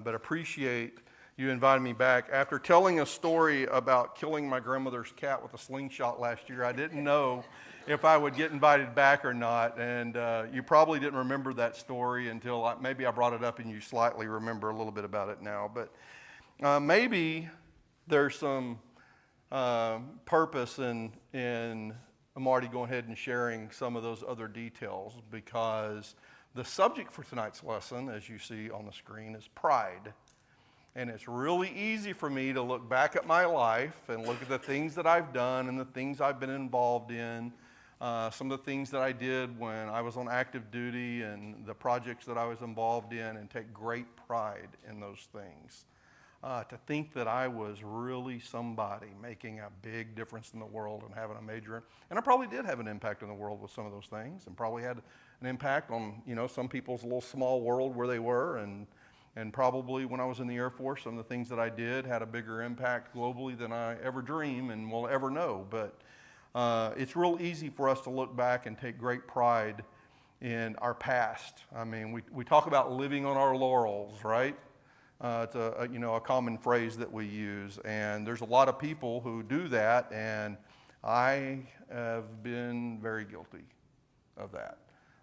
but appreciate you inviting me back. After telling a story about killing my grandmother's cat with a slingshot last year, I didn't know if I would get invited back or not, and you probably didn't remember that story until maybe I brought it up and you slightly remember a little bit about it now. But maybe there's some purpose in Marty going ahead and sharing some of those other details, because the subject for tonight's lesson, as you see on the screen, is pride. And it's really easy for me to look back at my life and look at the things that I've done and the things I've been involved in, some of the things that I did when I was on active duty and the projects that I was involved in, and take great pride in those things. To think that I was really somebody making a big difference in the world and having a major, and I probably did have an impact in the world with some of those things, and probably had an impact on, some people's little small world where they were, and probably when I was in the Air Force, some of the things that I did had a bigger impact globally than I ever dream and will ever know. But it's real easy for us to look back and take great pride in our past. I mean, we talk about living on our laurels, right? It's a common phrase that we use, and there's a lot of people who do that, and I have been very guilty of that,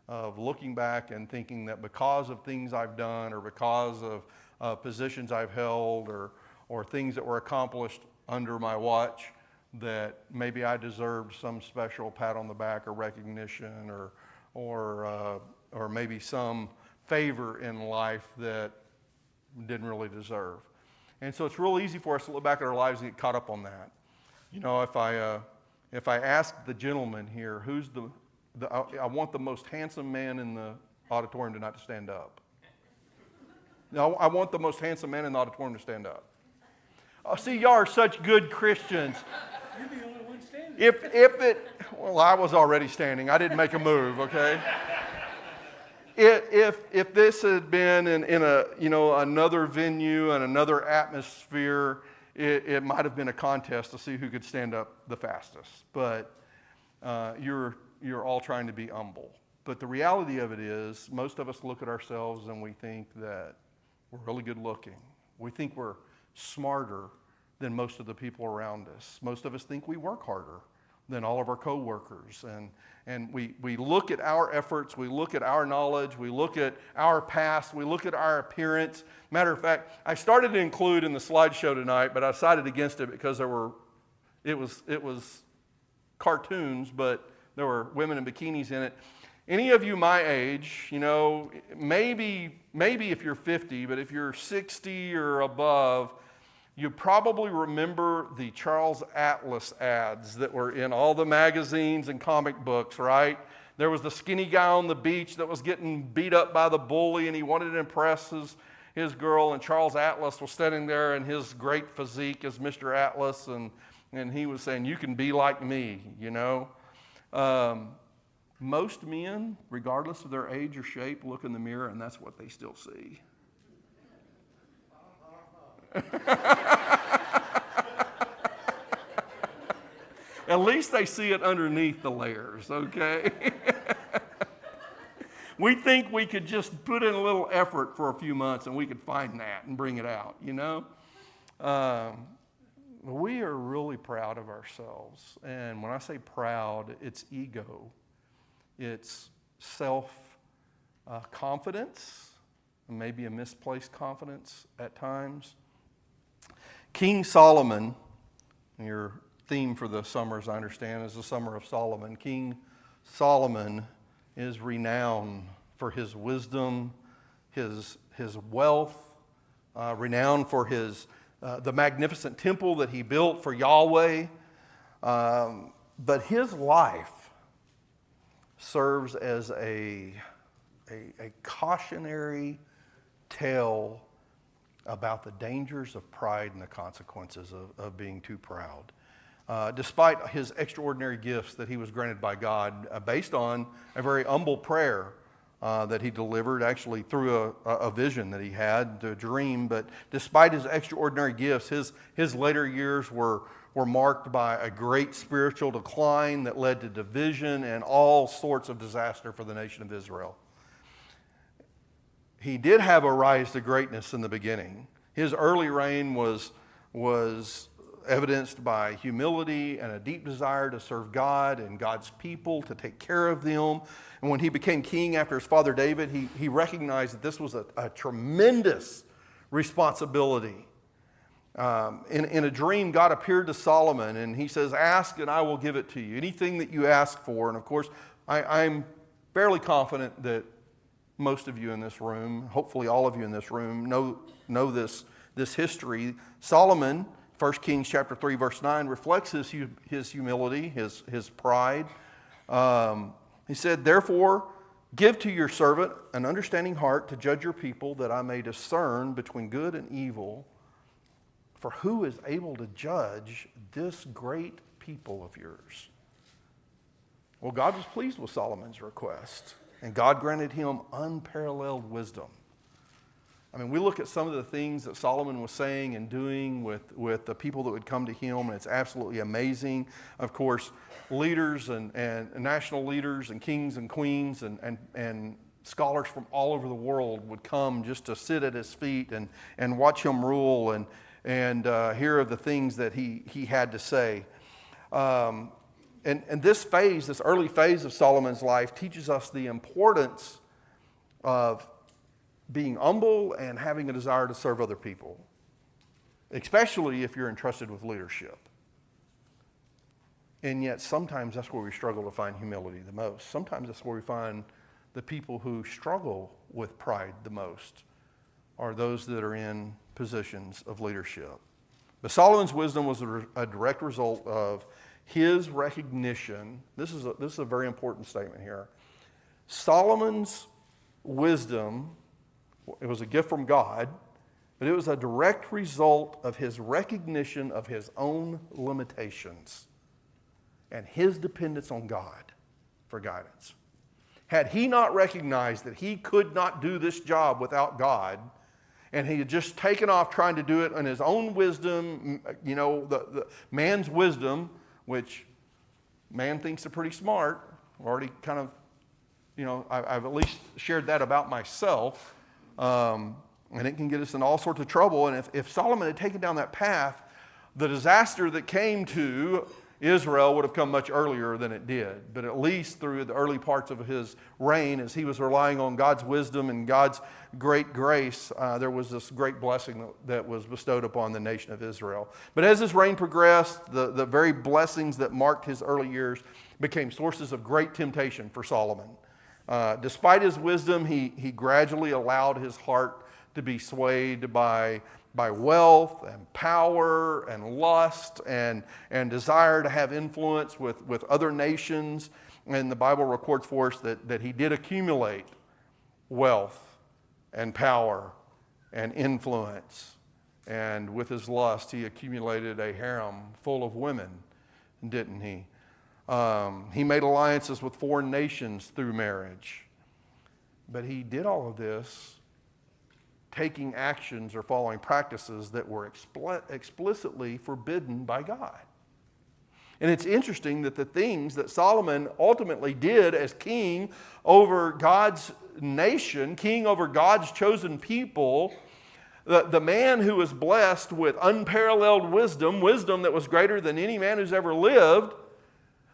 of looking back and thinking that because of things I've done, or because of positions I've held, or things that were accomplished under my watch, that maybe I deserved some special pat on the back or recognition, or maybe some favor in life that didn't really deserve. And so it's real easy for us to look back at our lives and get caught up on that. If I ask the gentleman here, who's I want the most handsome man in the auditorium tonight to stand up. No, I want the most handsome man in the auditorium to stand up. Oh, see, y'all are such good Christians. You're the only one standing. Well, I was already standing. I didn't make a move, okay? If this had been in another venue and another atmosphere, it might have been a contest to see who could stand up the fastest. But you're all trying to be humble. But the reality of it is, most of us look at ourselves and we think that we're really good looking. We think we're smarter than most of the people around us. Most of us think we work harder than all of our coworkers. And we look at our efforts, we look at our knowledge, we look at our past, we look at our appearance. Matter of fact, I started to include in the slideshow tonight, but I decided against it because it was cartoons, but there were women in bikinis in it. Any of you my age, maybe if you're 50, but if you're 60 or above, you probably remember the Charles Atlas ads that were in all the magazines and comic books, right? There was the skinny guy on the beach that was getting beat up by the bully, and he wanted to impress his girl, and Charles Atlas was standing there in his great physique as Mr. Atlas, and he was saying, "You can be like me," Most men, regardless of their age or shape, look in the mirror, and that's what they still see. At least they see it underneath the layers, okay? We think we could just put in a little effort for a few months and we could find that and bring it out, We are really proud of ourselves. And when I say proud, it's ego. It's self-confidence, maybe a misplaced confidence at times. King Solomon, your theme for the summer, as I understand, is the Summer of Solomon. King Solomon is renowned for his wisdom, his wealth, renowned for the magnificent temple that he built for Yahweh. But his life serves as a cautionary tale about the dangers of pride and the consequences of being too proud. Despite his extraordinary gifts that he was granted by God, based on a very humble prayer that he delivered, actually through a vision that he had, a dream. But despite his extraordinary gifts, his later years were marked by a great spiritual decline that led to division and all sorts of disaster for the nation of Israel. he did have a rise to greatness in the beginning. His early reign was evidenced by humility and a deep desire to serve God and God's people, to take care of them. And when he became king after his father David, he recognized that this was a tremendous responsibility. In a dream, God appeared to Solomon, and he says, "Ask, and I will give it to you." Anything that you ask for. And of course, I'm fairly confident that most of you in this room, hopefully all of you in this room, know this history. Solomon, 1 Kings chapter 3, verse 9, reflects his humility, his pride. He said, "Therefore, give to your servant an understanding heart to judge your people, that I may discern between good and evil. For who is able to judge this great people of yours?" Well, God was pleased with Solomon's request, and God granted him unparalleled wisdom. I mean, we look at some of the things that Solomon was saying and doing with the people that would come to him, and it's absolutely amazing. Of course, leaders and national leaders and kings and queens and scholars from all over the world would come just to sit at his feet and watch him rule and hear of the things that he had to say. And this early phase of Solomon's life teaches us the importance of being humble and having a desire to serve other people, especially if you're entrusted with leadership. And yet sometimes that's where we struggle to find humility the most. Sometimes that's where we find the people who struggle with pride the most are those that are in positions of leadership. But Solomon's wisdom was a direct result of his recognition. This is a very important statement here. Solomon's wisdom, it was a gift from God, but it was a direct result of his recognition of his own limitations and his dependence on God for guidance. Had he not recognized that he could not do this job without God, and he had just taken off trying to do it in his own wisdom, the man's wisdom, which man thinks are pretty smart. I've already kind of, I've at least shared that about myself. And it can get us in all sorts of trouble. And if Solomon had taken down that path, the disaster that came to Israel would have come much earlier than it did. But at least through the early parts of his reign, as he was relying on God's wisdom and God's great grace, there was this great blessing that was bestowed upon the nation of Israel. But as his reign progressed, the very blessings that marked his early years became sources of great temptation for Solomon. Despite his wisdom, he gradually allowed his heart to be swayed by wealth and power and lust and desire to have influence with other nations. And the Bible records for us that he did accumulate wealth and power and influence. And with his lust, he accumulated a harem full of women, didn't he? He made alliances with foreign nations through marriage. But he did all of this taking actions or following practices that were explicitly forbidden by God. And it's interesting that the things that Solomon ultimately did as king over God's nation, king over God's chosen people, the man who was blessed with unparalleled wisdom that was greater than any man who's ever lived,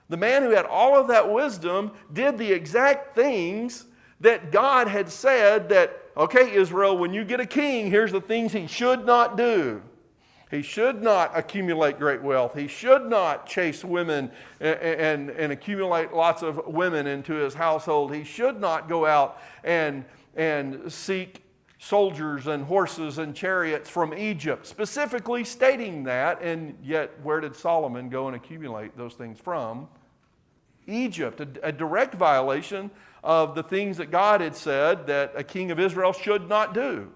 the man who had all of that wisdom did the exact things that God had said that, okay, Israel, when you get a king, here's the things he should not do. He should not accumulate great wealth. He should not chase women and accumulate lots of women into his household. He should not go out and seek soldiers and horses and chariots from Egypt, specifically stating that. And yet, where did Solomon go and accumulate those things from? Egypt, a direct violation of the things that God had said that a king of Israel should not do.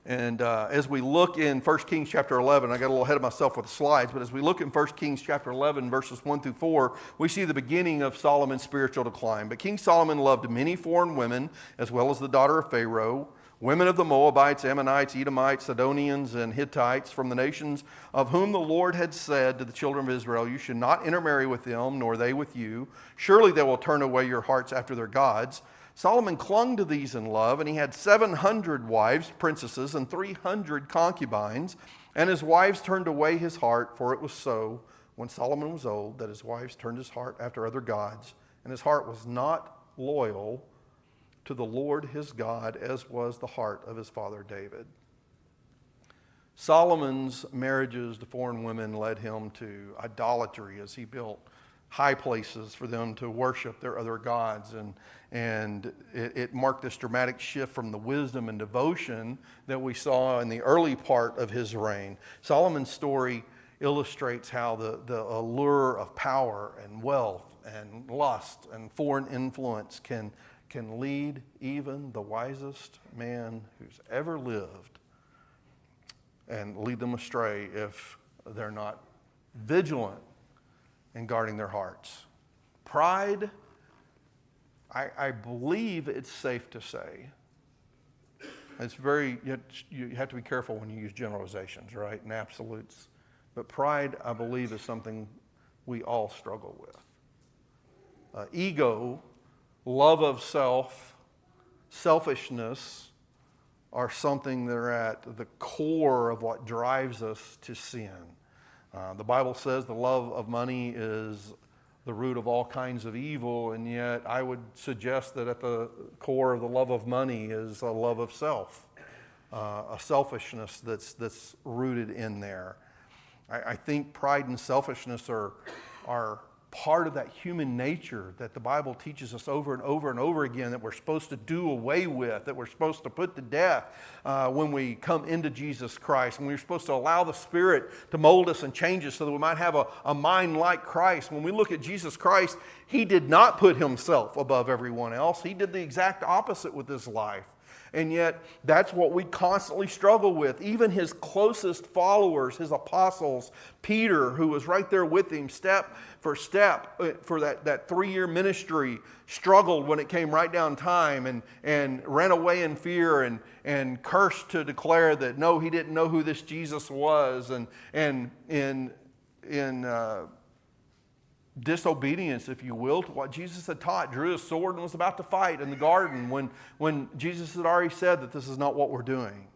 And as we look in 1 Kings chapter 11, I got a little ahead of myself with the slides, but as we look in 1 Kings chapter 11, verses 1 through 4, we see the beginning of Solomon's spiritual decline. But King Solomon loved many foreign women, as well as the daughter of Pharaoh, women of the Moabites, Ammonites, Edomites, Sidonians, and Hittites, from the nations of whom the Lord had said to the children of Israel, "You should not intermarry with them, nor they with you. Surely they will turn away your hearts after their gods." Solomon clung to these in love, and he had 700 wives, princesses, and 300 concubines. And his wives turned away his heart, for it was so, when Solomon was old, that his wives turned his heart after other gods, and his heart was not loyal to the Lord his God, as was the heart of his father David. Solomon's marriages to foreign women led him to idolatry as he built high places for them to worship their other gods. And it marked this dramatic shift from the wisdom and devotion that we saw in the early part of his reign. Solomon's story illustrates how the allure of power and wealth and lust and foreign influence can lead even the wisest man who's ever lived and lead them astray if they're not vigilant in guarding their hearts. Pride, I believe it's safe to say, you have to be careful when you use generalizations, right, and absolutes. But pride, I believe, is something we all struggle with. Ego, love of self, selfishness are something that are at the core of what drives us to sin. The Bible says the love of money is the root of all kinds of evil, and yet I would suggest that at the core of the love of money is a love of self, a selfishness that's rooted in there. I think pride and selfishness are part of that human nature that the Bible teaches us over and over and over again that we're supposed to do away with, that we're supposed to put to death when we come into Jesus Christ. And we're supposed to allow the Spirit to mold us and change us so that we might have a mind like Christ. When we look at Jesus Christ, He did not put Himself above everyone else. He did the exact opposite with His life. And yet, that's what we constantly struggle with. Even His closest followers, His apostles, Peter, who was right there with Him step for step for that 3-year ministry, struggled when it came right down time and ran away in fear and cursed to declare that no, he didn't know who this Jesus was. And in disobedience, if you will, to what Jesus had taught, drew his sword and was about to fight in the garden when Jesus had already said that this is not what we're doing.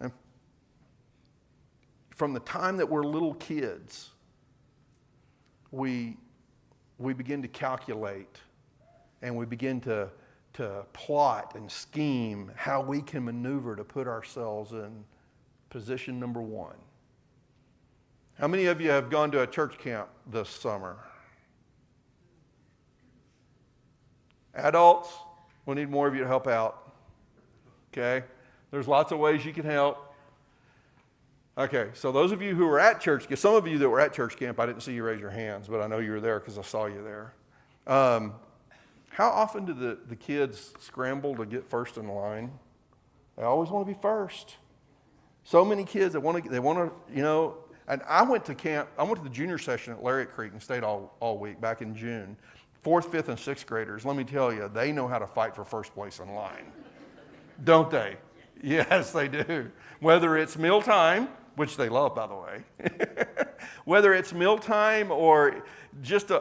And from the time that we're little kids, we begin to calculate and we begin to plot and scheme how we can maneuver to put ourselves in position number one. How many of you have gone to a church camp this summer? Adults, we need more of you to help out. Okay? There's lots of ways you can help. Okay, so those of you who were at church camp, some of you that were at church camp, I didn't see you raise your hands, but I know you were there because I saw you there. How often do the kids scramble to get first in line? They always want to be first. So many kids that want to, you know. And I went to the junior session at Lariat Creek and stayed all week back in June. 4th, 5th, and 6th graders, let me tell you, they know how to fight for first place in line. Don't they? Yes, they do. Whether it's mealtime, which they love, by the way, whether it's mealtime or just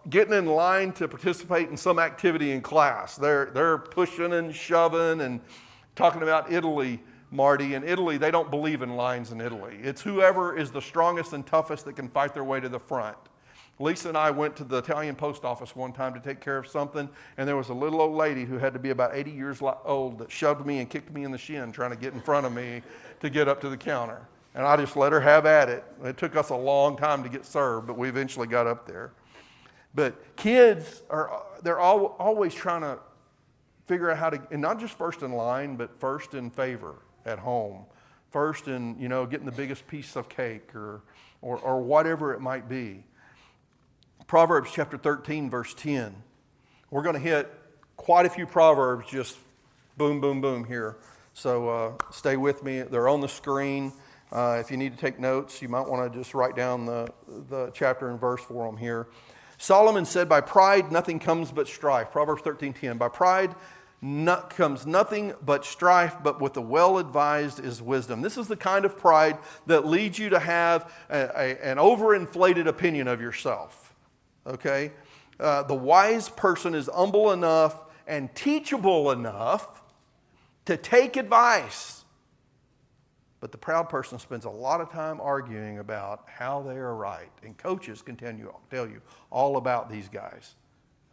getting in line to participate in some activity in class, they're pushing and shoving and talking about Italy. Marty, in Italy, they don't believe in lines in Italy. It's whoever is the strongest and toughest that can fight their way to the front. Lisa and I went to the Italian post office one time to take care of something, and there was a little old lady who had to be about 80 years old that shoved me and kicked me in the shin trying to get in front of me to get up to the counter. And I just let her have at it. It took us a long time to get served, but we eventually got up there. But kids they're always trying to figure out how to, and not just first in line, but first in favor at home, first in, getting the biggest piece of cake or whatever it might be. Proverbs chapter 13, verse 10. We're going to hit quite a few Proverbs, just boom, boom, boom here. So stay with me. They're on the screen. If you need to take notes, you might want to just write down the chapter and verse for them here. Solomon said, by pride nothing comes but strife. Proverbs 13:10. By pride comes nothing but strife, but with the well-advised is wisdom. This is the kind of pride that leads you to have an overinflated opinion of yourself. Okay? The wise person is humble enough and teachable enough to take advice. But the proud person spends a lot of time arguing about how they are right. And coaches can tell you all about these guys.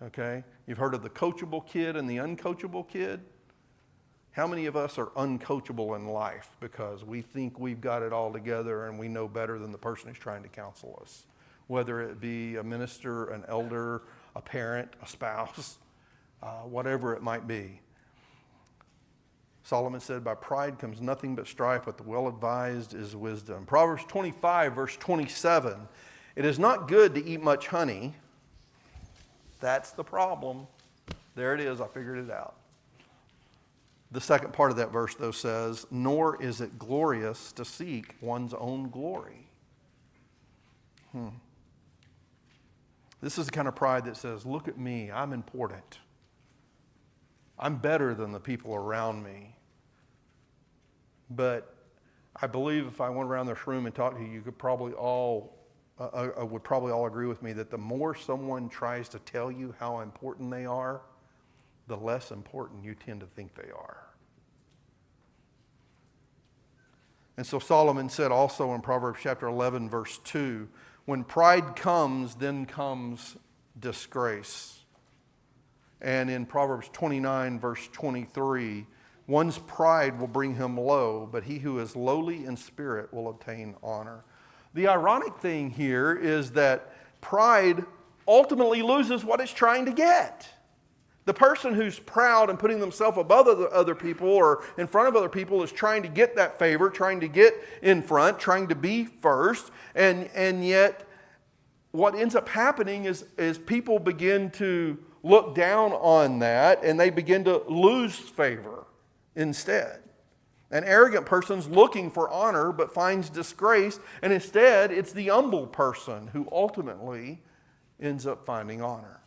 Okay? You've heard of the coachable kid and the uncoachable kid? How many of us are uncoachable in life because we think we've got it all together and we know better than the person who's trying to counsel us? Whether it be a minister, an elder, a parent, a spouse, whatever it might be. Solomon said, by pride comes nothing but strife, but the well-advised is wisdom. Proverbs 25, verse 27, it is not good to eat much honey. That's the problem. There it is, I figured it out. The second part of that verse, though, says, nor is it glorious to seek one's own glory. This is the kind of pride that says, look at me, I'm important. I'm better than the people around me. But I believe if I went around this room and talked to you, you could probably would probably all agree with me that the more someone tries to tell you how important they are, the less important you tend to think they are. And so Solomon said also in Proverbs chapter 11, verse 2, when pride comes, then comes disgrace. And in Proverbs 29, verse 23, one's pride will bring him low, but he who is lowly in spirit will obtain honor. The ironic thing here is that pride ultimately loses what it's trying to get. The person who's proud and putting themselves above other people or in front of other people is trying to get that favor, trying to get in front, trying to be first. And yet what ends up happening is people begin to look down on that and they begin to lose favor instead. An arrogant person's looking for honor but finds disgrace, and instead it's the humble person who ultimately ends up finding honor.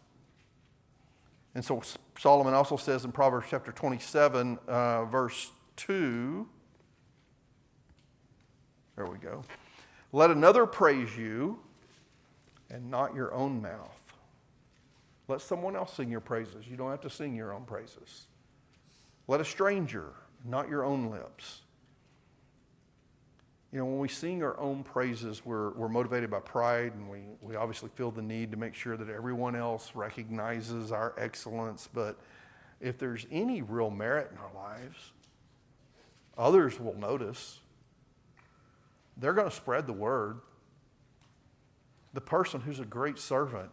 And so Solomon also says in Proverbs chapter 27, verse 2, there we go, let another praise you and not your own mouth. Let someone else sing your praises. You don't have to sing your own praises. Let a stranger, not your own lips. You know, when we sing our own praises, we're motivated by pride, and we obviously feel the need to make sure that everyone else recognizes our excellence. But if there's any real merit in our lives, others will notice. They're going to spread the word. The person who's a great servant,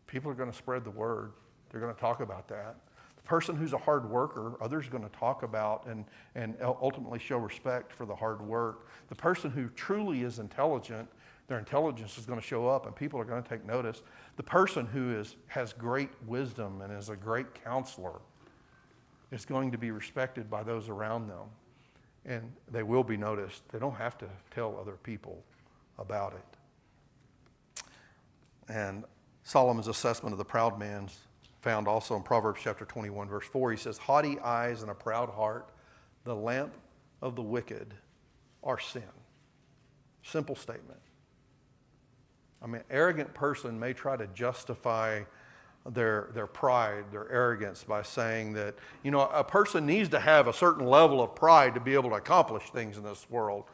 people are going to spread the word. They're going to talk about that. The person who's a hard worker, others are going to talk about and ultimately show respect for the hard work. The person who truly is intelligent, their intelligence is going to show up and people are going to take notice. The person who has great wisdom and is a great counselor is going to be respected by those around them. And they will be noticed. They don't have to tell other people about it. And Solomon's assessment of the proud man's found also in Proverbs chapter 21, verse 4. He says, haughty eyes and a proud heart, the lamp of the wicked are sin. Simple statement. I mean, an arrogant person may try to justify their pride, their arrogance by saying that, you know, a person needs to have a certain level of pride to be able to accomplish things in this world.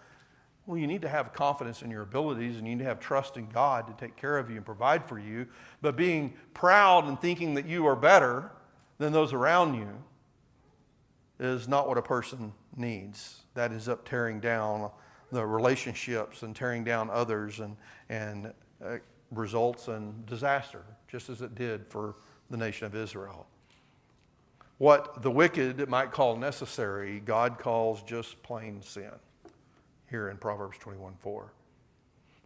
Well, you need to have confidence in your abilities and you need to have trust in God to take care of you and provide for you. But being proud and thinking that you are better than those around you is not what a person needs. That ends up tearing down the relationships and tearing down others and results in disaster, just as it did for the nation of Israel. What the wicked might call necessary, God calls just plain sin. Here in Proverbs 21:4.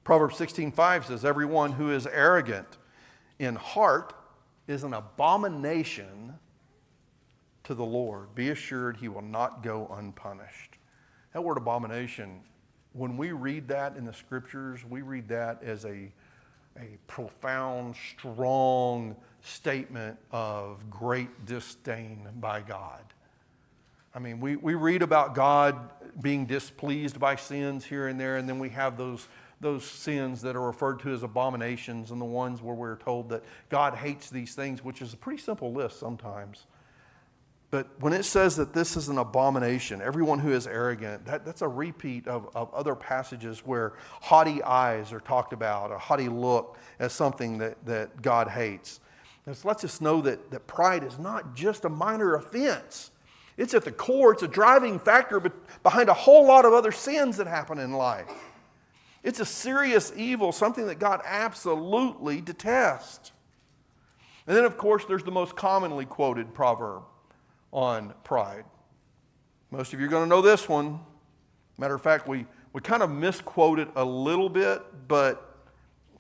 Proverbs 16:5 says, everyone who is arrogant in heart is an abomination to the Lord. Be assured he will not go unpunished. That word abomination, when we read that in the scriptures, we read that as a profound, strong statement of great disdain by God. I mean, we read about God being displeased by sins here and there, and then we have those those sins that are referred to as abominations and the ones where we're told that God hates these things, which is a pretty simple list sometimes. But when it says that this is an abomination, everyone who is arrogant, that's a repeat of other passages where haughty eyes are talked about, a haughty look as something that God hates. This lets us know that pride is not just a minor offense. It's at the core, it's a driving factor behind a whole lot of other sins that happen in life. It's a serious evil, something that God absolutely detests. And then, of course, there's the most commonly quoted proverb on pride. Most of you are going to know this one. Matter of fact, we kind of misquote it a little bit, but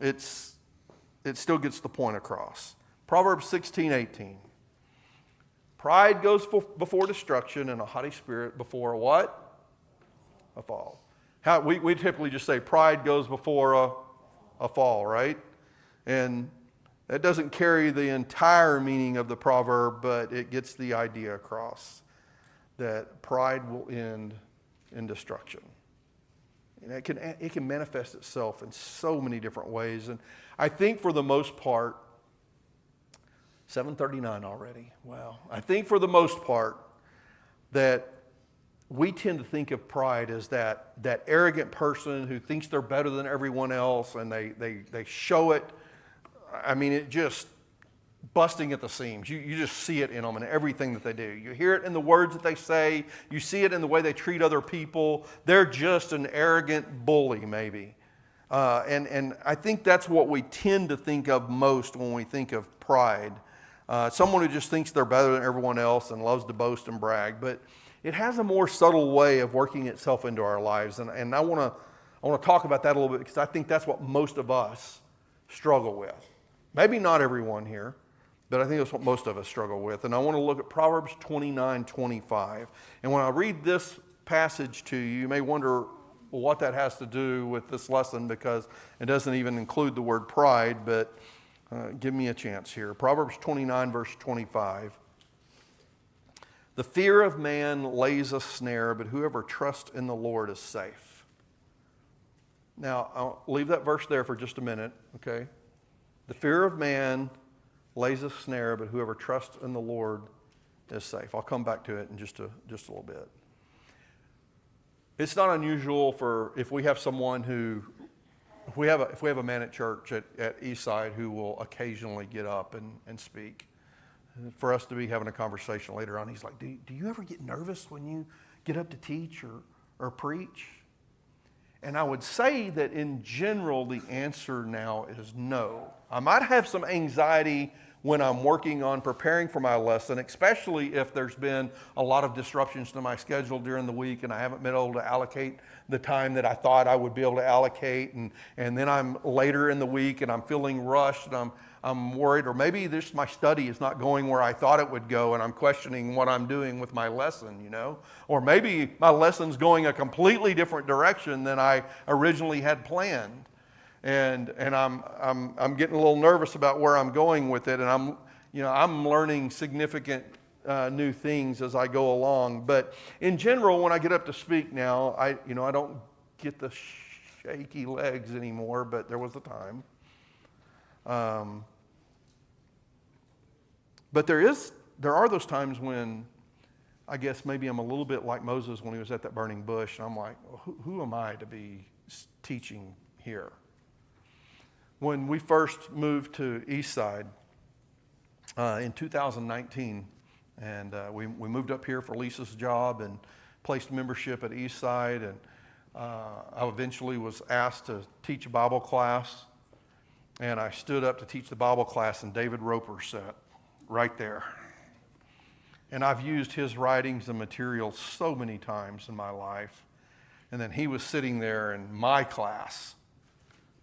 it still gets the point across. Proverbs 16:18. Pride goes before destruction, and a haughty spirit before a what? A fall. We typically just say pride goes before a fall, right? And that doesn't carry the entire meaning of the proverb, but it gets the idea across that pride will end in destruction. And it can manifest itself in so many different ways. And I think for the most part, 7:39 already. Wow. I think for the most part that we tend to think of pride as that arrogant person who thinks they're better than everyone else, and they show it. I mean, it just busting at the seams. You just see it in them and everything that they do. You hear it in the words that they say. You see it in the way they treat other people. They're just an arrogant bully, maybe. And I think that's what we tend to think of most when we think of pride. Someone who just thinks they're better than everyone else and loves to boast and brag. But it has a more subtle way of working itself into our lives. And I want to talk about that a little bit because I think that's what most of us struggle with. Maybe not everyone here, but I think that's what most of us struggle with. And I want to look at Proverbs 29:25. And when I read this passage to you, you may wonder what that has to do with this lesson because it doesn't even include the word pride, but give me a chance here. Proverbs 29, verse 25. The fear of man lays a snare, but whoever trusts in the Lord is safe. Now, I'll leave that verse there for just a minute, okay? The fear of man lays a snare, but whoever trusts in the Lord is safe. I'll come back to it in just a little bit. It's not unusual if we have someone who, if we have a man at church at Eastside who will occasionally get up and speak, for us to be having a conversation later on, he's like, do you ever get nervous when you get up to teach or preach? And I would say that in general, the answer now is no. I might have some anxiety when I'm working on preparing for my lesson, especially if there's been a lot of disruptions to my schedule during the week and I haven't been able to allocate the time that I thought I would be able to allocate. And then I'm later in the week and I'm feeling rushed and I'm worried, or maybe my study is not going where I thought it would go and I'm questioning what I'm doing with my lesson, you know? Or maybe my lesson's going a completely different direction than I originally had planned. And I'm getting a little nervous about where I'm going with it, and I'm learning significant new things as I go along. But in general, when I get up to speak now, I don't get the shaky legs anymore, but there was a time. But there are those times when I guess maybe I'm a little bit like Moses when he was at that burning bush, and I'm like, well, who am I to be teaching here? When we first moved to Eastside in 2019, and we moved up here for Lisa's job and placed membership at Eastside, and I eventually was asked to teach a Bible class, and I stood up to teach the Bible class, and David Roper sat right there. And I've used his writings and materials so many times in my life, and then he was sitting there in my class.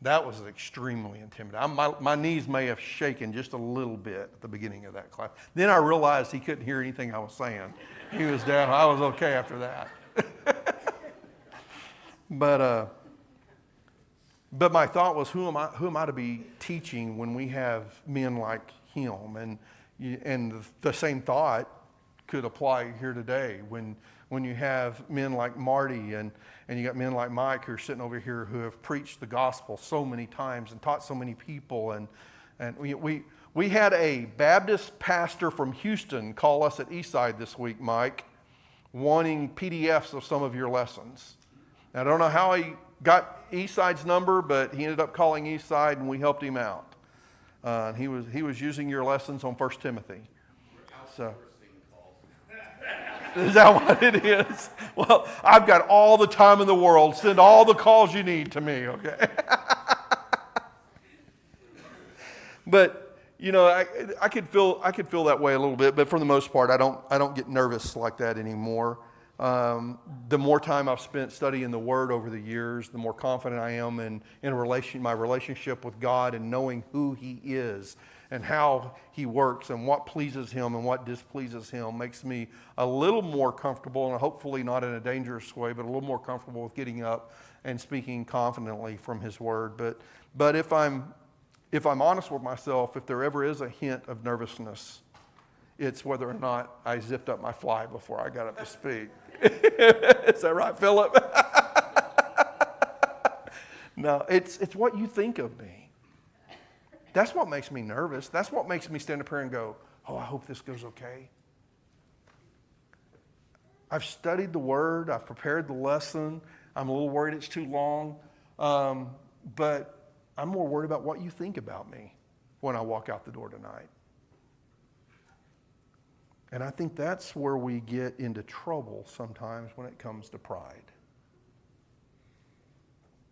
That was extremely intimidating. My knees may have shaken just a little bit at the beginning of that class. Then I realized he couldn't hear anything I was saying. He was down. I was okay after that. But my thought was, who am I to be teaching when we have men like him? And the same thought could apply here today. When when you have men like Marty and you got men like Mike who are sitting over here who have preached the gospel so many times and taught so many people. And we had a Baptist pastor from Houston call us at Eastside this week, Mike, wanting PDFs of some of your lessons. Now, I don't know how he got Eastside's number, but he ended up calling Eastside and we helped him out. He was using your lessons on 1 Timothy. So, is that what it is? Well, I've got all the time in the world. Send all the calls you need to me, okay? But you know, I could feel that way a little bit, but for the most part, I don't get nervous like that anymore. The more time I've spent studying the Word over the years, the more confident I am in my relationship with God and knowing who He is and how He works and what pleases Him and what displeases Him makes me a little more comfortable, and hopefully not in a dangerous way, but a little more comfortable with getting up and speaking confidently from His Word. But if I'm honest with myself, if there ever is a hint of nervousness, it's whether or not I zipped up my fly before I got up to speak. Is that right, Philip? No, it's what you think of me. That's what makes me nervous. That's what makes me stand up here and go, oh, I hope this goes okay. I've studied the Word. I've prepared the lesson. I'm a little worried it's too long. But I'm more worried about what you think about me when I walk out the door tonight. And I think that's where we get into trouble sometimes when it comes to pride.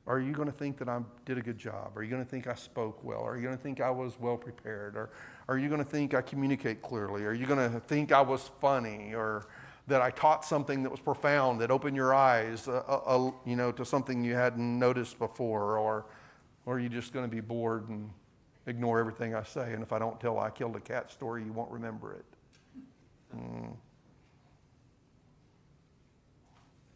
Are you going to think that I did a good job? Are you going to think I spoke well? Are you going to think I was well prepared? Or are you going to think I communicate clearly? Are you going to think I was funny? Or that I taught something that was profound, that opened your eyes to something you hadn't noticed before? Or are you just going to be bored and ignore everything I say? And if I don't tell I killed a cat story, you won't remember it.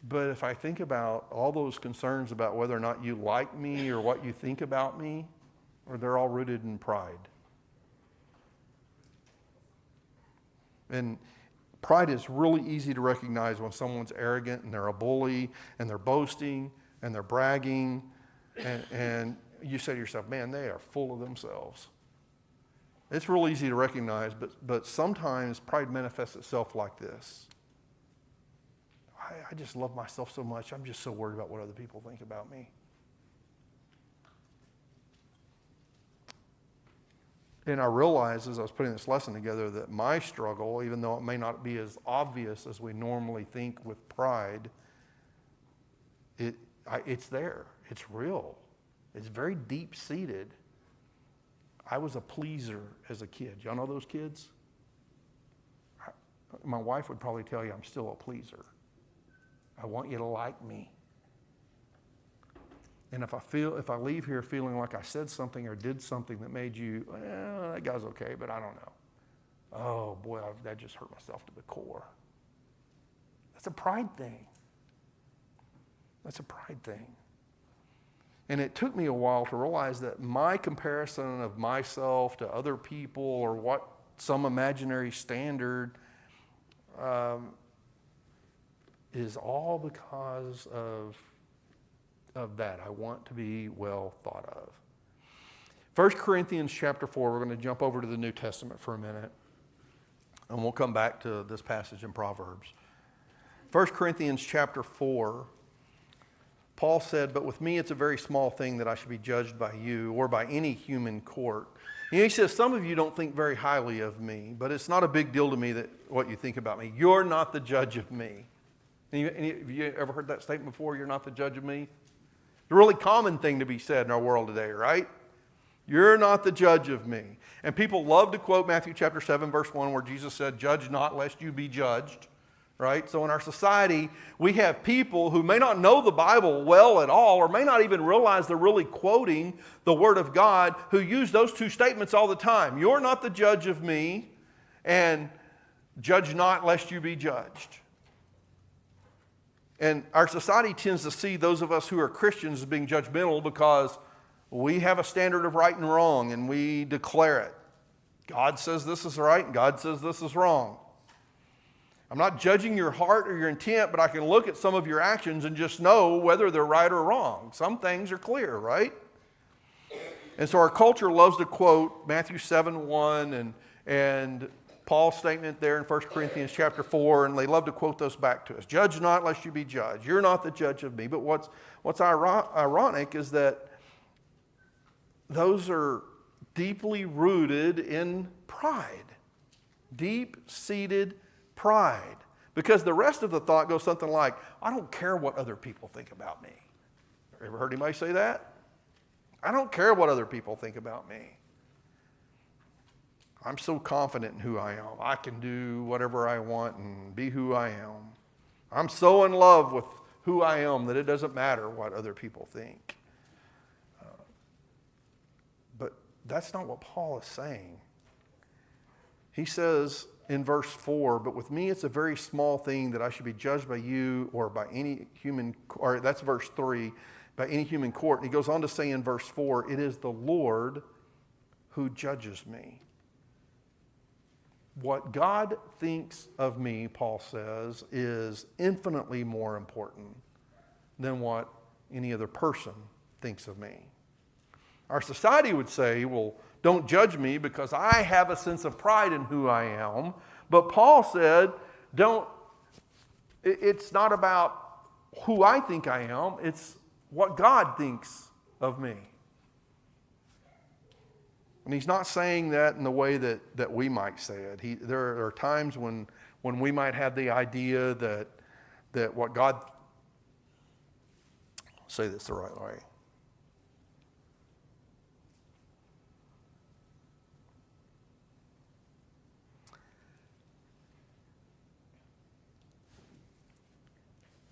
But if I think about all those concerns about whether or not you like me or what you think about me, or they're all rooted in pride. And pride is really easy to recognize when someone's arrogant and they're a bully and they're boasting and they're bragging and you say to yourself, man, they are full of themselves. It's real easy to recognize, but sometimes pride manifests itself like this. I just love myself so much. I'm just so worried about what other people think about me. And I realized as I was putting this lesson together that my struggle, even though it may not be as obvious as we normally think with pride, it's there. It's real. It's very deep-seated. I was a pleaser as a kid. Y'all know those kids? My wife would probably tell you I'm still a pleaser. I want you to like me. And if I leave here feeling like I said something or did something that made you, well, that guy's okay, but I don't know. Oh boy, that just hurt myself to the core. That's a pride thing. That's a pride thing. And it took me a while to realize that my comparison of myself to other people or what some imaginary standard is all because of that. I want to be well thought of. 1 Corinthians chapter 4, we're going to jump over to the New Testament for a minute, and we'll come back to this passage in Proverbs. 1 Corinthians chapter 4, Paul said, but with me it's a very small thing that I should be judged by you or by any human court. And he says, some of you don't think very highly of me, but it's not a big deal to me that what you think about me. You're not the judge of me. Have you ever heard that statement before? You're not the judge of me? It's a really common thing to be said in our world today, right? You're not the judge of me. And people love to quote Matthew chapter 7, verse 1, where Jesus said, judge not lest you be judged, right? So in our society, we have people who may not know the Bible well at all or may not even realize they're really quoting the Word of God who use those two statements all the time. You're not the judge of me, and judge not lest you be judged. And our society tends to see those of us who are Christians as being judgmental because we have a standard of right and wrong and we declare it. God says this is right and God says this is wrong. I'm not judging your heart or your intent, but I can look at some of your actions and just know whether they're right or wrong. Some things are clear, right? And so our culture loves to quote Matthew 7:1 and Paul's statement there in 1 Corinthians chapter 4, and they love to quote those back to us. Judge not lest you be judged. You're not the judge of me. But what's ironic is that those are deeply rooted in pride. Deep-seated pride. Because the rest of the thought goes something like, I don't care what other people think about me. Ever heard anybody say that? I don't care what other people think about me. I'm so confident in who I am. I can do whatever I want and be who I am. I'm so in love with who I am that it doesn't matter what other people think. But that's not what Paul is saying. He says in verse 4, but with me it's a very small thing that I should be judged by you or by any human, or that's verse 3, by any human court. And he goes on to say in verse 4, it is the Lord who judges me. What God thinks of me, Paul says, is infinitely more important than what any other person thinks of me. Our society would say, well, don't judge me because I have a sense of pride in who I am. But Paul said, it's not about who I think I am, it's what God thinks of me. And he's not saying that in the way that we might say it. There are times when we might have the idea that what God, I'll say this the right way.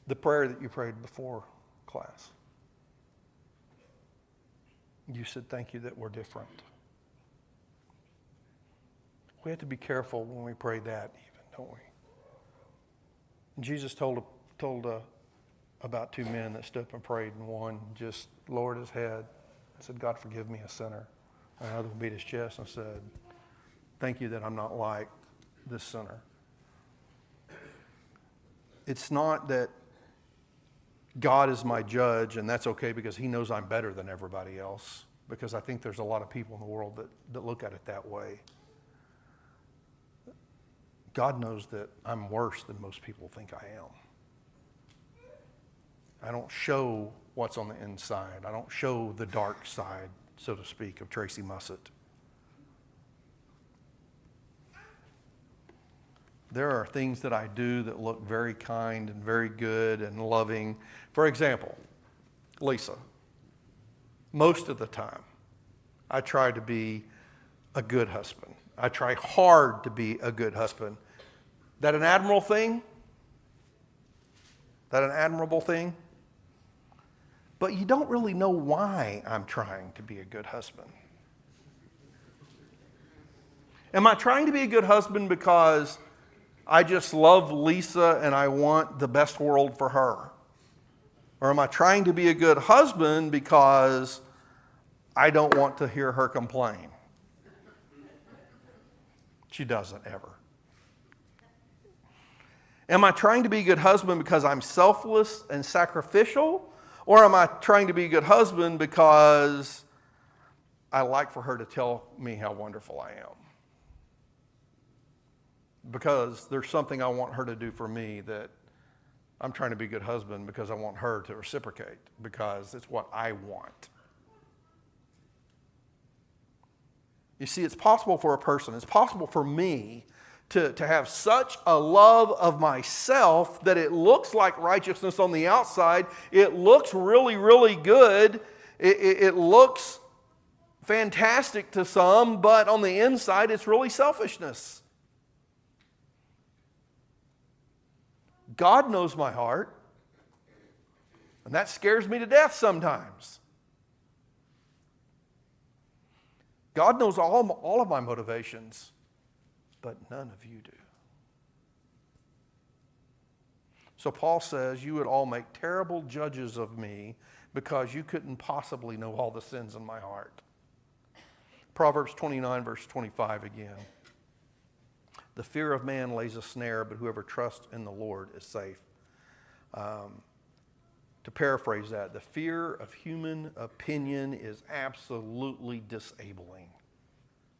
The prayer that you prayed before class. You said, thank you that we're different. We have to be careful when we pray that even, don't we? And Jesus told about two men that stood up and prayed, and one just lowered his head and said, God, forgive me, a sinner. And another one beat his chest and said, thank you that I'm not like this sinner. It's not that God is my judge, and that's okay because he knows I'm better than everybody else, because I think there's a lot of people in the world that look at it that way. God knows that I'm worse than most people think I am. I don't show what's on the inside. I don't show the dark side, so to speak, of Tracy Mussett. There are things that I do that look very kind and very good and loving. For example, Lisa. Most of the time, I try to be a good husband. I try hard to be a good husband. That an admirable thing? That an admirable thing? But you don't really know why I'm trying to be a good husband. Am I trying to be a good husband because I just love Lisa and I want the best world for her? Or am I trying to be a good husband because I don't want to hear her complain? She doesn't ever. Am I trying to be a good husband because I'm selfless and sacrificial? Or am I trying to be a good husband because I like for her to tell me how wonderful I am? Because there's something I want her to do for me that I'm trying to be a good husband because I want her to reciprocate, because it's what I want. You see, it's possible for a person, it's possible for me to have such a love of myself that it looks like righteousness on the outside. It looks really, really good. It looks fantastic to some, but on the inside, it's really selfishness. God knows my heart, and that scares me to death sometimes. God knows all of my motivations, but none of you do. So Paul says, you would all make terrible judges of me because you couldn't possibly know all the sins in my heart. Proverbs 29, verse 25 again. The fear of man lays a snare, but whoever trusts in the Lord is safe. To paraphrase that, the fear of human opinion is absolutely disabling.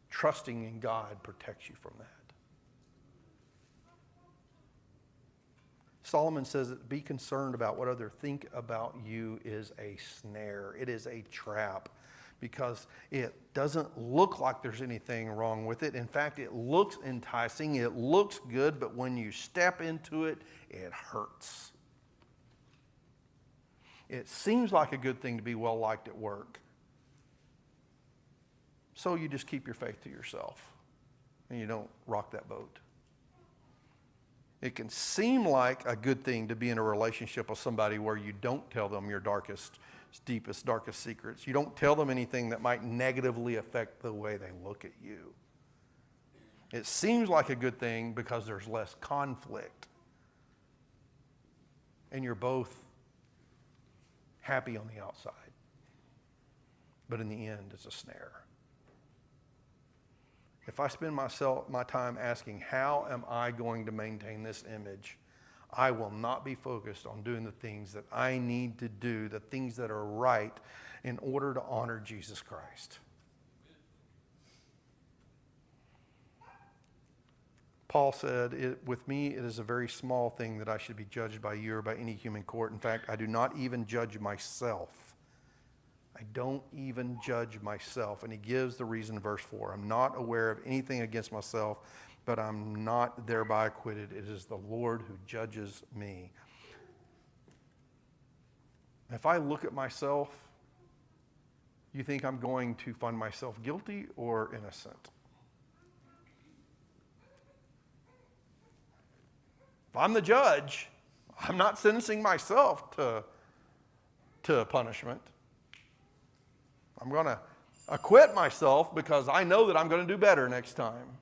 Trusting in God protects you from that. Solomon says that be concerned about what others think about you is a snare. It is a trap because it doesn't look like there's anything wrong with it. In fact, it looks enticing. It looks good, but when you step into it, it hurts. It seems like a good thing to be well liked at work. So you just keep your faith to yourself and you don't rock that boat. It can seem like a good thing to be in a relationship with somebody where you don't tell them your darkest, deepest, darkest secrets. You don't tell them anything that might negatively affect the way they look at you. It seems like a good thing because there's less conflict. And you're both happy on the outside. But in the end, it's a snare. If I spend my time asking, how am I going to maintain this image? I will not be focused on doing the things that I need to do, the things that are right in order to honor Jesus Christ. Paul said, with me it is a very small thing that I should be judged by you or by any human court. In fact, I do not even judge myself. I don't even judge myself. And he gives the reason in verse 4. I'm not aware of anything against myself, but I'm not thereby acquitted. It is the Lord who judges me. If I look at myself, you think I'm going to find myself guilty or innocent? If I'm the judge, I'm not sentencing myself to punishment. I'm going to acquit myself because I know that I'm going to do better next time.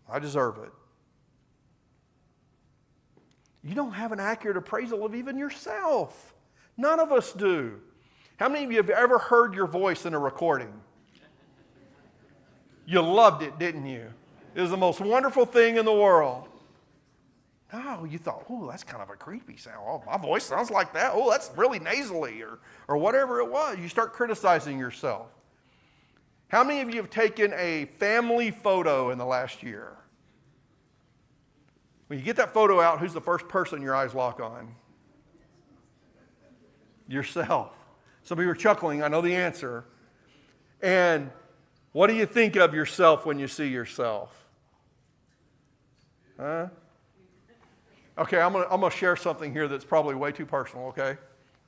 I deserve it. You don't have an accurate appraisal of even yourself. None of us do. How many of you have ever heard your voice in a recording? You loved it, didn't you? It was the most wonderful thing in the world. No, you thought, oh, that's kind of a creepy sound. Oh, my voice sounds like that. Oh, that's really nasally or whatever it was. You start criticizing yourself. How many of you have taken a family photo in the last year? When you get that photo out, who's the first person your eyes lock on? Yourself. Some of you are chuckling. I know the answer. And what do you think of yourself when you see yourself? Huh? Okay, I'm gonna share something here that's probably way too personal, okay?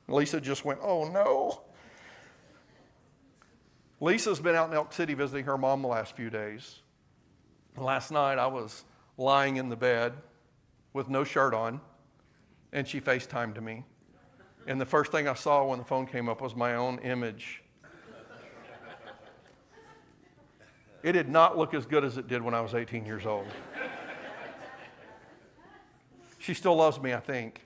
Lisa just went, oh no. Lisa's been out in Elk City visiting her mom the last few days. Last night I was lying in the bed with no shirt on, and she FaceTimed me. And the first thing I saw when the phone came up was my own image. It did not look as good as it did when I was 18 years old. She still loves me, I think.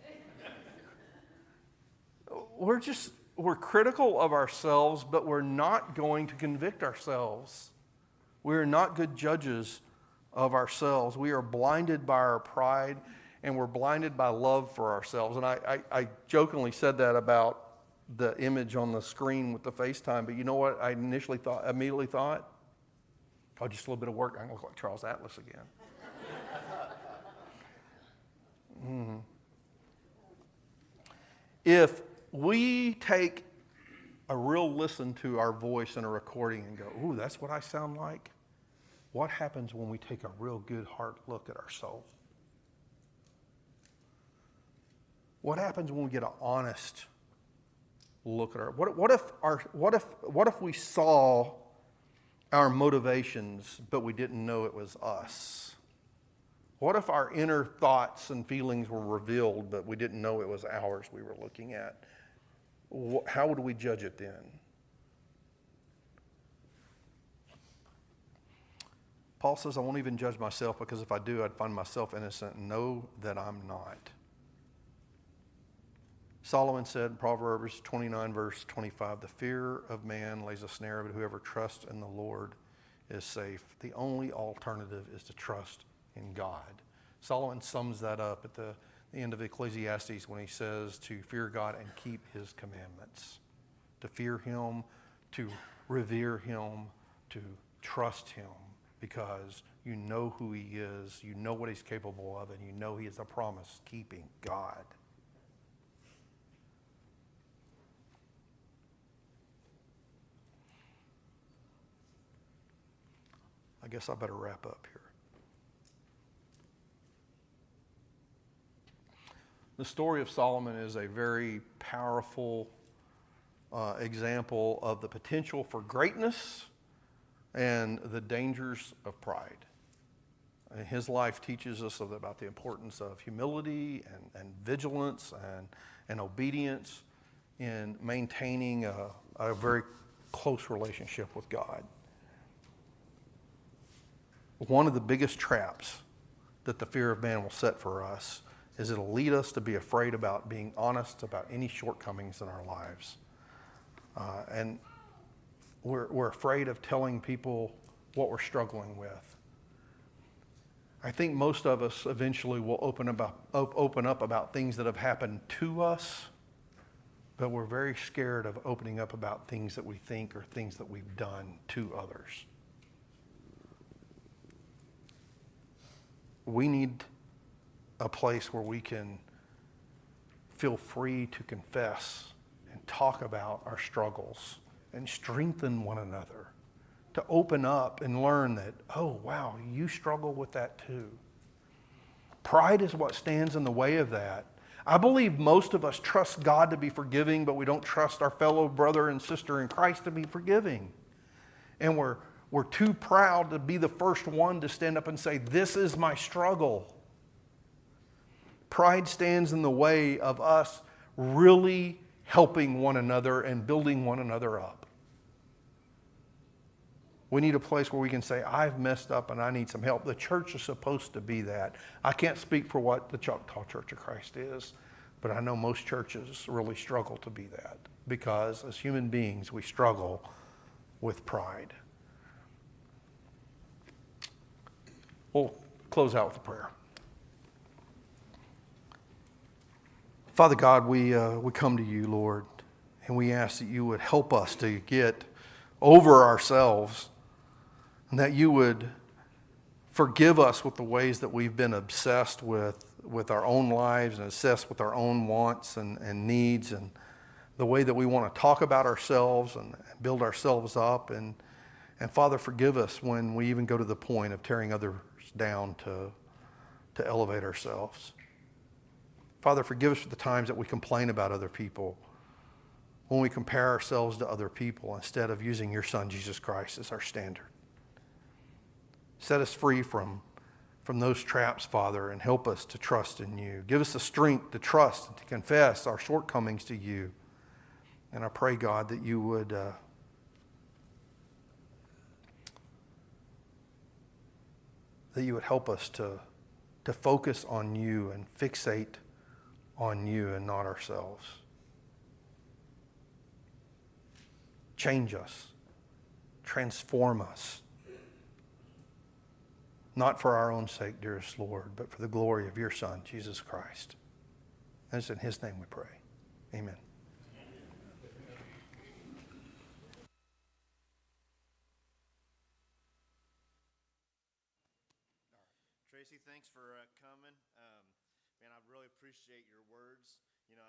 We're critical of ourselves, but we're not going to convict ourselves. We're not good judges of ourselves. We are blinded by our pride, and we're blinded by love for ourselves. And I jokingly said that about the image on the screen with the FaceTime, but you know what I immediately thought? Oh, just a little bit of work. I'm going to look like Charles Atlas again. If we take a real listen to our voice in a recording and go, ooh, that's what I sound like, what happens when we take a real good hard look at our soul? What happens when we get an honest look at our, what if we saw our motivations, but we didn't know it was us? What if our inner thoughts and feelings were revealed, but we didn't know it was ours we were looking at? How would we judge it then? Paul says, I won't even judge myself because if I do, I'd find myself innocent and know that I'm not. Solomon said in Proverbs 29, verse 25, the fear of man lays a snare, but whoever trusts in the Lord is safe. The only alternative is to trust in God. Solomon sums that up at the end of Ecclesiastes when he says to fear God and keep his commandments. To fear him, to revere him, to trust him, because you know who he is, you know what he's capable of, and you know he is a promise-keeping God. I guess I better wrap up here. The story of Solomon is a very powerful example of the potential for greatness and the dangers of pride. And his life teaches us about the importance of humility and vigilance and obedience in maintaining a very close relationship with God. One of the biggest traps that the fear of man will set for us is it'll lead us to be afraid about being honest about any shortcomings in our lives. And we're afraid of telling people what we're struggling with. I think most of us eventually will open up about things that have happened to us, but we're very scared of opening up about things that we think or things that we've done to others. We need a place where we can feel free to confess and talk about our struggles and strengthen one another, to open up and learn that, oh, wow, you struggle with that too. Pride is what stands in the way of that. I believe most of us trust God to be forgiving, but we don't trust our fellow brother and sister in Christ to be forgiving. And we're too proud to be the first one to stand up and say, this is my struggle. Pride stands in the way of us really helping one another and building one another up. We need a place where we can say, I've messed up and I need some help. The church is supposed to be that. I can't speak for what the Choctaw Church of Christ is, but I know most churches really struggle to be that, because as human beings, we struggle with pride. We'll close out with a prayer. Father God, we come to you, Lord, and we ask that you would help us to get over ourselves, and that you would forgive us with the ways that we've been obsessed with our own lives and obsessed with our own wants and needs, and the way that we want to talk about ourselves and build ourselves up. And Father, forgive us when we even go to the point of tearing others down to elevate ourselves. Father, forgive us for the times that we complain about other people, when we compare ourselves to other people instead of using your Son, Jesus Christ, as our standard. Set us free from those traps, Father, and help us to trust in you. Give us the strength to trust and to confess our shortcomings to you. And I pray, God, that you would help us to focus on you and fixate on you and not ourselves. Change us. Transform us. Not for our own sake, dearest Lord, but for the glory of your Son, Jesus Christ. And it's in his name we pray. Amen. Tracy, thanks for coming. Man, I really appreciate your words. You know,